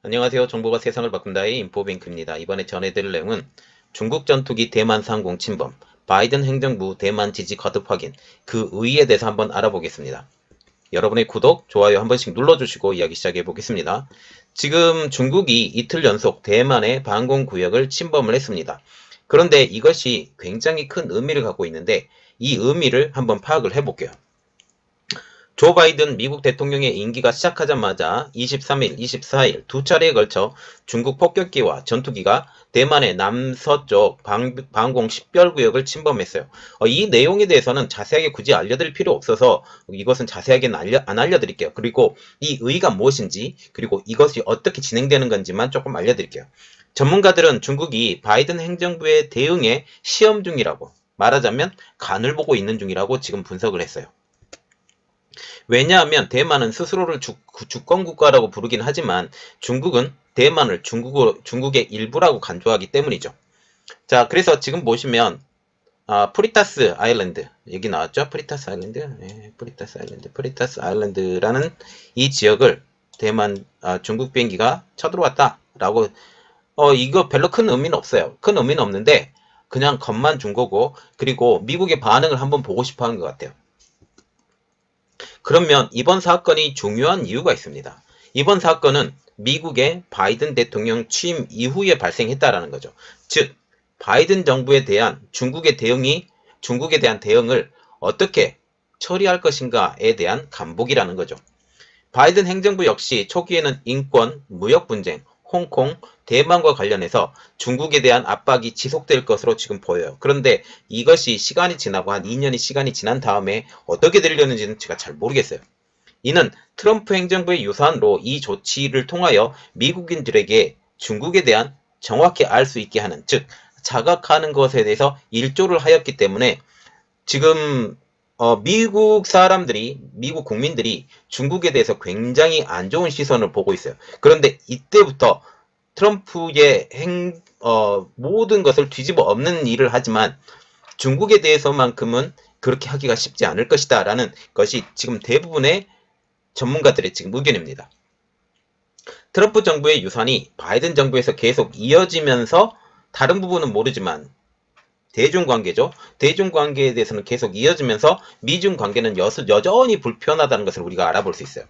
안녕하세요. 정보가 세상을 바꾼다의 인포뱅크입니다. 이번에 전해드릴 내용은 중국 전투기 대만 상공 침범, 바이든 행정부 대만 지지 거듭 확인, 그 의의에 대해서 한번 알아보겠습니다. 여러분의 구독, 좋아요 한 번씩 눌러주시고 이야기 시작해 보겠습니다. 지금 중국이 이틀 연속 대만의 방공구역을 침범을 했습니다. 그런데 이것이 굉장히 큰 의미를 갖고 있는데 이 의미를 한번 파악을 해볼게요. 조 바이든 미국 대통령의 임기가 시작하자마자 23일, 24일 두 차례에 걸쳐 중국 폭격기와 전투기가 대만의 남서쪽 방공 식별구역을 침범했어요. 이 내용에 대해서는 자세하게 굳이 알려드릴 필요 없어서 이것은 자세하게는 안 알려드릴게요. 그리고 이 의의가 무엇인지, 그리고 이것이 어떻게 진행되는 건지만 조금 알려드릴게요. 전문가들은 중국이 바이든 행정부의 대응에 시험 중이라고, 말하자면 간을 보고 있는 중이라고 지금 분석을 했어요. 왜냐하면 대만은 스스로를 주권국가라고 부르긴 하지만 중국은 대만을 중국의 일부라고 간주하기 때문이죠. 자, 그래서 지금 보시면 프리타스 아일랜드 여기 나왔죠? 프리타스 아일랜드, 네, 프리타스 아일랜드라는 이 지역을 대만 중국 비행기가 쳐들어왔다라고. 이거 별로 큰 의미는 없어요. 큰 의미는 없는데 그냥 겁만 준 거고, 그리고 미국의 반응을 한번 보고 싶어 하는 것 같아요. 그러면 이번 사건이 중요한 이유가 있습니다. 이번 사건은 미국의 바이든 대통령 취임 이후에 발생했다라는 거죠. 즉, 바이든 정부에 대한 중국에 대한 대응을 어떻게 처리할 것인가에 대한 간복이라는 거죠. 바이든 행정부 역시 초기에는 인권, 무역 분쟁, 홍콩, 대만과 관련해서 중국에 대한 압박이 지속될 것으로 지금 보여요. 그런데 이것이 시간이 지나고 한 2년의 시간이 지난 다음에 어떻게 되려는지는 제가 잘 모르겠어요. 이는 트럼프 행정부의 유산으로 이 조치를 통하여 미국인들에게 중국에 대한 정확히 알 수 있게 하는, 즉 자각하는 것에 대해서 일조를 하였기 때문에 지금 미국 국민들이 중국에 대해서 굉장히 안 좋은 시선을 보고 있어요. 그런데 이때부터 트럼프의 모든 것을 뒤집어 엎는 일을 하지만 중국에 대해서만큼은 그렇게 하기가 쉽지 않을 것이다 라는 것이 지금 대부분의 전문가들의 지금 의견입니다. 트럼프 정부의 유산이 바이든 정부에서 계속 이어지면서 다른 부분은 모르지만 대중관계죠. 대중관계에 대해서는 계속 이어지면서 미중 관계는 여전히 불편하다는 것을 우리가 알아볼 수 있어요.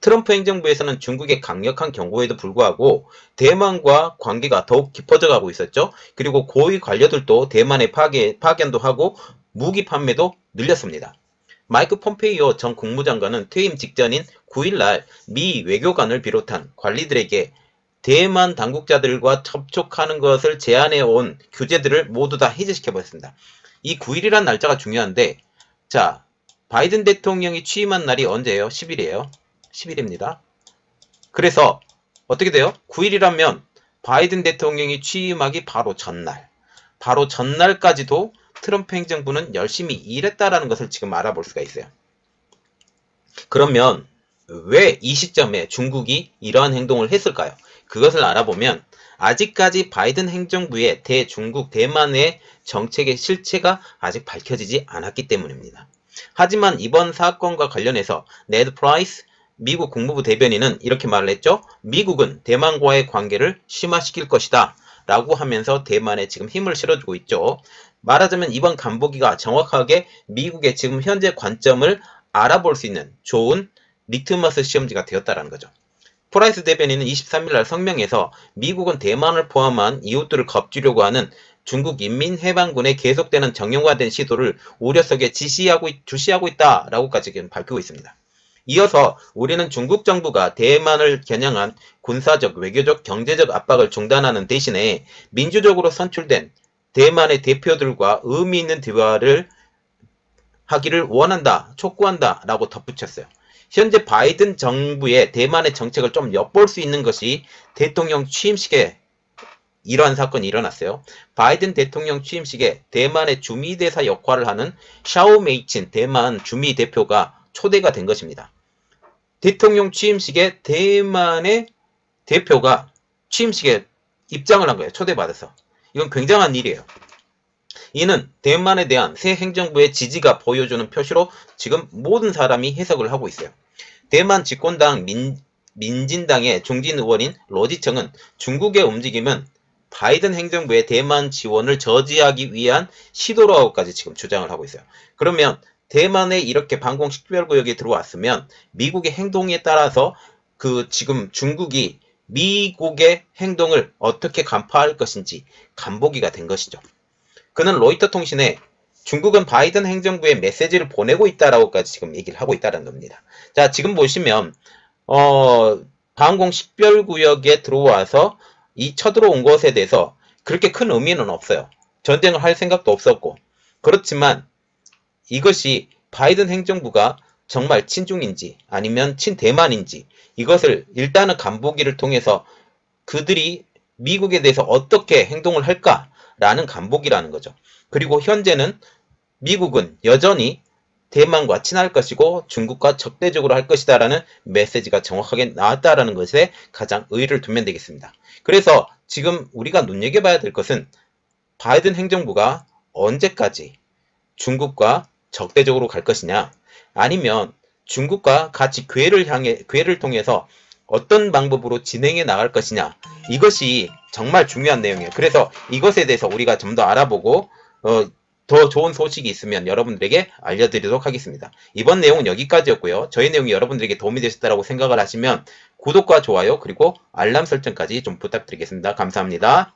트럼프 행정부에서는 중국의 강력한 경고에도 불구하고 대만과 관계가 더욱 깊어져 가고 있었죠. 그리고 고위 관료들도 대만에 파견도 하고 무기 판매도 늘렸습니다. 마이크 폼페이오 전 국무장관은 퇴임 직전인 9일날 미 외교관을 비롯한 관리들에게 대만 당국자들과 접촉하는 것을 제한해온 규제들을 모두 다 해제시켜버렸습니다. 이 9일이란 날짜가 중요한데, 자, 바이든 대통령이 취임한 날이 언제예요? 10일이에요. 10일입니다. 그래서 어떻게 돼요? 9일이라면 바이든 대통령이 취임하기 바로 전날까지도 트럼프 행정부는 열심히 일했다라는 것을 지금 알아볼 수가 있어요. 그러면 왜 이 시점에 중국이 이러한 행동을 했을까요? 그것을 알아보면 아직까지 바이든 행정부의 대중국 대만의 정책의 실체가 아직 밝혀지지 않았기 때문입니다. 하지만 이번 사건과 관련해서 네드 프라이스 미국 국무부 대변인은 이렇게 말을 했죠. 미국은 대만과의 관계를 심화시킬 것이다 라고 하면서 대만에 지금 힘을 실어주고 있죠. 말하자면 이번 간보기가 정확하게 미국의 지금 현재 관점을 알아볼 수 있는 좋은 리트머스 시험지가 되었다는 거죠. 프라이스 대변인은 23일날 성명에서 미국은 대만을 포함한 이웃들을 겁주려고 하는 중국 인민해방군의 계속되는 정형화된 시도를 우려 속에 주시하고 있다라고까지 밝히고 있습니다. 이어서 우리는 중국 정부가 대만을 겨냥한 군사적, 외교적, 경제적 압박을 중단하는 대신에 민주적으로 선출된 대만의 대표들과 의미 있는 대화를 하기를 원한다, 촉구한다 라고 덧붙였어요. 현재 바이든 정부의 대만의 정책을 좀 엿볼 수 있는 것이 대통령 취임식에 이러한 사건이 일어났어요. 바이든 대통령 취임식에 대만의 주미대사 역할을 하는 샤오메이친 대만 주미 대표가 초대가 된 것입니다. 대통령 취임식에 대만의 대표가 취임식에 입장을 한 거예요. 초대받아서. 이건 굉장한 일이에요. 이는 대만에 대한 새 행정부의 지지가 보여주는 표시로 지금 모든 사람이 해석을 하고 있어요. 대만 집권당 민진당의 중진 의원인 로지청은 중국의 움직임은 바이든 행정부의 대만 지원을 저지하기 위한 시도라고까지 지금 주장을 하고 있어요. 그러면 대만에 이렇게 방공 식별구역에 들어왔으면 미국의 행동에 따라서 그 지금 중국이 미국의 행동을 어떻게 간파할 것인지 간보기가 된 것이죠. 그는 로이터 통신에 중국은 바이든 행정부에 메시지를 보내고 있다라고까지 지금 얘기를 하고 있다는 겁니다. 자, 지금 보시면 방공 식별구역에 들어와서 이 쳐들어온 것에 대해서 그렇게 큰 의미는 없어요. 전쟁을 할 생각도 없었고. 그렇지만 이것이 바이든 행정부가 정말 친중인지 아니면 친대만인지 이것을 일단은 간보기를 통해서 그들이 미국에 대해서 어떻게 행동을 할까라는 간보기라는 거죠. 그리고 현재는 미국은 여전히 대만과 친할 것이고 중국과 적대적으로 할 것이다라는 메시지가 정확하게 나왔다라는 것에 가장 의의를 두면 되겠습니다. 그래서 지금 우리가 눈여겨봐야 될 것은 바이든 행정부가 언제까지 중국과 적대적으로 갈 것이냐, 아니면 중국과 같이 기회를 통해서 어떤 방법으로 진행해 나갈 것이냐, 이것이 정말 중요한 내용이에요. 그래서 이것에 대해서 우리가 좀 더 알아보고 더 좋은 소식이 있으면 여러분들에게 알려드리도록 하겠습니다. 이번 내용은 여기까지였고요. 저희 내용이 여러분들에게 도움이 되셨다고 생각을 하시면 구독과 좋아요 그리고 알람 설정까지 좀 부탁드리겠습니다. 감사합니다.